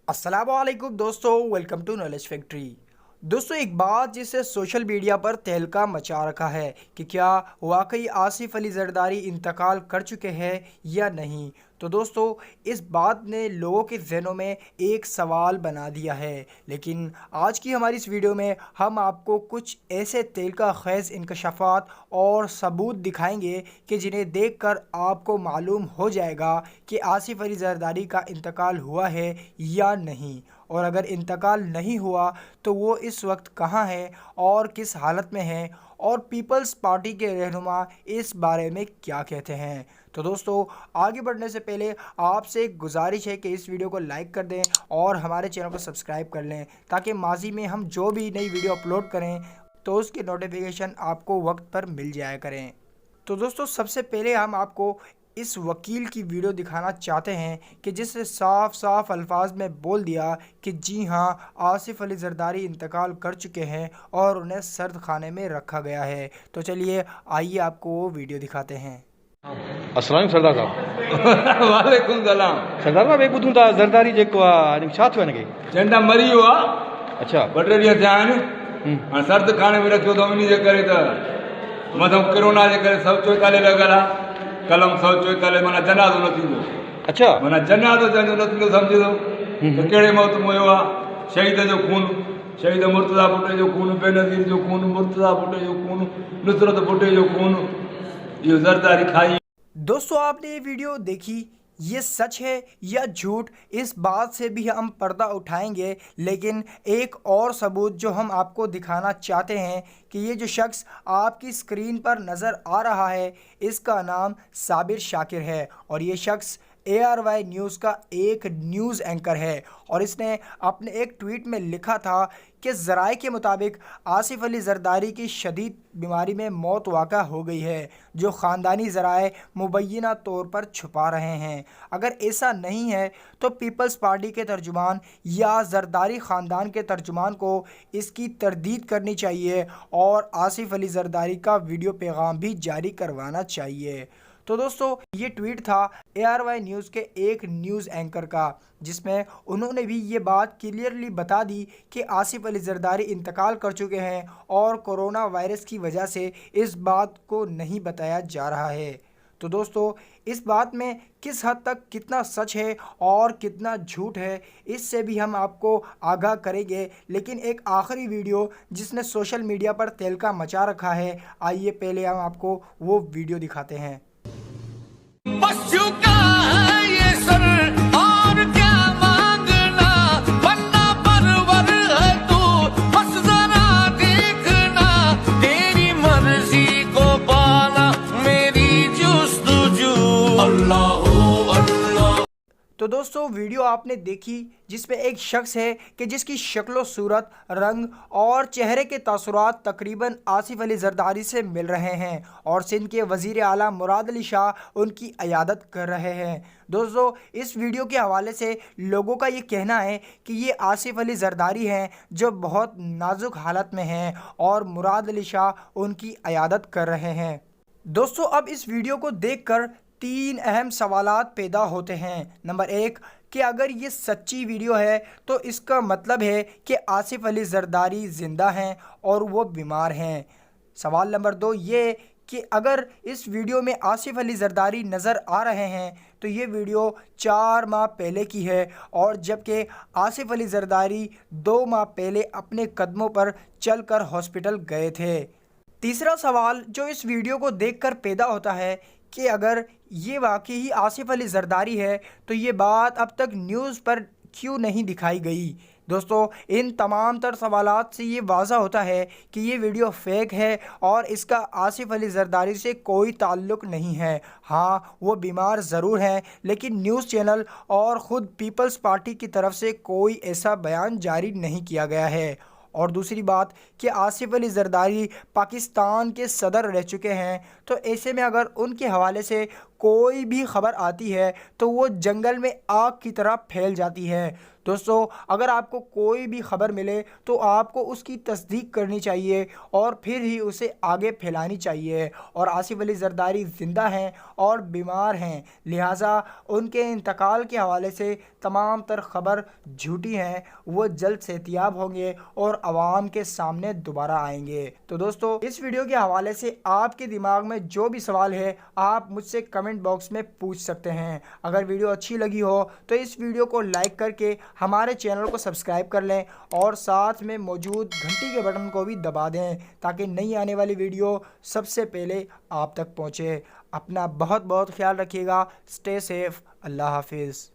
अस्सलाम वालेकुम दोस्तों, वेलकम टू नॉलेज फैक्ट्री। दोस्तों, एक बात जिसे सोशल मीडिया पर तहलका मचा रखा है कि क्या वाकई आसिफ अली जरदारी इंतकाल कर चुके हैं या नहीं। तो दोस्तों, इस बात ने लोगों के ज़हनों में एक सवाल बना दिया है। लेकिन आज की हमारी इस वीडियो में हम आपको कुछ ऐसे तहलका खेज़ इंकशाफात और सबूत दिखाएंगे कि जिन्हें देखकर आपको मालूम हो जाएगा कि आसिफ अली जरदारी का इंतकाल हुआ है या नहीं, और अगर इंतकाल नहीं हुआ तो वो इस वक्त कहाँ है और किस हालत में है, और पीपल्स पार्टी के रहनुमा इस बारे में क्या कहते हैं। तो दोस्तों, आगे बढ़ने से पहले आपसे एक गुजारिश है कि इस वीडियो को लाइक कर दें और हमारे चैनल को सब्सक्राइब कर लें, ताकि माजी में हम जो भी नई वीडियो अपलोड करें तो उसकी नोटिफिकेशन आपको वक्त पर मिल जाया करें। तो दोस्तों, सबसे पहले हम आपको इस वकील की वीडियो दिखाना चाहते हैं कि जिसने साफ साफ अल्फाज में बोल दिया कि जी हाँ, आसिफ अली जरदारी इंतकाल कर चुके हैं और उन्हें सर्द खाने में रखा गया है। तो चलिए आइए आपको वो वीडियो दिखाते हैं। अस्सलाम सरदार साहब। वालेकुम सलाम। सरदार साहब, ॿुधूं था ज़रदारी जेको आहे छा थियो हिनखे? चवनि था मरी वियो आहे। अच्छा। ॿ टे ॾींहं थिया आहिनि, हाणे सर्द खाने में रखियो अथऊं। इन जे करे त मथां कोरोना जे करे 144 लॻल आहे। कलम 144 माना जनाज़ो न थींदो। अच्छा। माना जनाज़ो जंहिंजो न थींदो सम्झो त कहिड़े मौत मोयो आहे। शहीद जो खून, शहीद मुर्तज़ा भुट्टे जो खून, बेनज़ीर जो खून, मुर्तज़ा भुट्टे जो खून, नुसरत भुट्टे जो खून, इहो ज़रदारी खाई। दोस्तों, आपने ये वीडियो देखी, ये सच है या झूठ, इस बात से भी हम पर्दा उठाएंगे। लेकिन एक और सबूत जो हम आपको दिखाना चाहते हैं कि ये जो शख्स आपकी स्क्रीन पर नज़र आ रहा है, इसका नाम साबिर शाकिर है और ये शख्स ARY न्यूज़ का एक न्यूज़ एंकर है। और इसने अपने एक ट्वीट में लिखा था कि ज़राए के मुताबिक आसिफ अली जरदारी की शदीद बीमारी में मौत वाक़ा हो गई है, जो ख़ानदानी ज़राए मुबैना तौर पर छुपा रहे हैं। अगर ऐसा नहीं है तो पीपल्स पार्टी के तर्जुमान या जरदारी ख़ानदान के तर्जुमान को इसकी तरदीद करनी चाहिए और आसिफ अली जरदारी का वीडियो पैगाम भी जारी करवाना चाहिए। तो दोस्तों, ये ट्वीट था ARY न्यूज़ के एक न्यूज़ एंकर का, जिसमें उन्होंने भी ये बात क्लियरली बता दी कि आसिफ अली जरदारी इंतकाल कर चुके हैं और कोरोना वायरस की वजह से इस बात को नहीं बताया जा रहा है। तो दोस्तों, इस बात में किस हद तक कितना सच है और कितना झूठ है, इससे भी हम आपको आगाह करेंगे। लेकिन एक आखिरी वीडियो जिसने सोशल मीडिया पर तहलका मचा रखा है, आइए पहले हम आपको वो वीडियो दिखाते हैं। बस चुका है ये सर और क्या मांगना, बनना परवर है तू, बस जरा देखना, तेरी मर्जी को पाना मेरी जुस्तजू। अल्लाह अल्लाह। तो दोस्तों, वीडियो आपने देखी जिसमें एक शख्स है कि जिसकी शक्ल सूरत, रंग और चेहरे के तासुरात तकरीबन आसिफ अली जरदारी से मिल रहे हैं और सिंध के वज़ीर आला मुराद अली शाह उनकी अयादत कर रहे हैं। दोस्तों, इस वीडियो के हवाले से लोगों का ये कहना है कि ये आसिफ अली जरदारी हैं जो बहुत नाजुक हालत में हैं और मुराद अली शाह उनकी अयादत कर रहे हैं। दोस्तों, अब इस वीडियो को देखकर तीन अहम सवालात पैदा होते हैं। नंबर एक, कि अगर ये सच्ची वीडियो है तो इसका मतलब है कि आसिफ अली जरदारी ज़िंदा हैं और वो बीमार हैं। सवाल नंबर दो ये कि अगर इस वीडियो में आसिफ अली जरदारी नज़र आ रहे हैं तो ये वीडियो 4 माह पहले की है, और जबकि आसिफ अली जरदारी 2 माह पहले अपने कदमों पर चलकर हॉस्पिटल गए थे। तीसरा सवाल जो इस वीडियो को देखकर पैदा होता है कि अगर ये वाकई ही आसिफ अली जरदारी है तो ये बात अब तक न्यूज़ पर क्यों नहीं दिखाई गई। दोस्तों, इन तमाम तर सवालात से ये वाज़ा होता है कि ये वीडियो फेक है और इसका आसिफ अली जरदारी से कोई ताल्लुक़ नहीं है। हाँ, वो बीमार ज़रूर हैं, लेकिन न्यूज़ चैनल और ख़ुद पीपल्स पार्टी की तरफ से कोई ऐसा बयान जारी नहीं किया गया है। और दूसरी बात कि आसिफ अली जरदारी पाकिस्तान के सदर रह चुके हैं, तो ऐसे में अगर उनके हवाले से कोई भी खबर आती है तो वो जंगल में आग की तरह फैल जाती है। दोस्तों, अगर आपको कोई भी खबर मिले तो आपको उसकी तस्दीक करनी चाहिए और फिर ही उसे आगे फैलानी चाहिए। और आसिफ अली जरदारी ज़िंदा हैं और बीमार हैं, लिहाजा उनके इंतकाल के हवाले से तमाम तर खबर झूठी हैं। वो जल्द सेहतियाब होंगे और आवाम के सामने दोबारा आएंगे। तो दोस्तों, इस वीडियो के हवाले से आपके दिमाग में जो भी सवाल है आप मुझसे कमेंट बॉक्स में पूछ सकते हैं। अगर वीडियो अच्छी लगी हो तो इस वीडियो को लाइक करके हमारे चैनल को सब्सक्राइब कर लें और साथ में मौजूद घंटी के बटन को भी दबा दें ताकि नई आने वाली वीडियो सबसे पहले आप तक पहुंचे। अपना बहुत बहुत ख्याल रखिएगा। Stay safe. अल्लाह हाफिज़।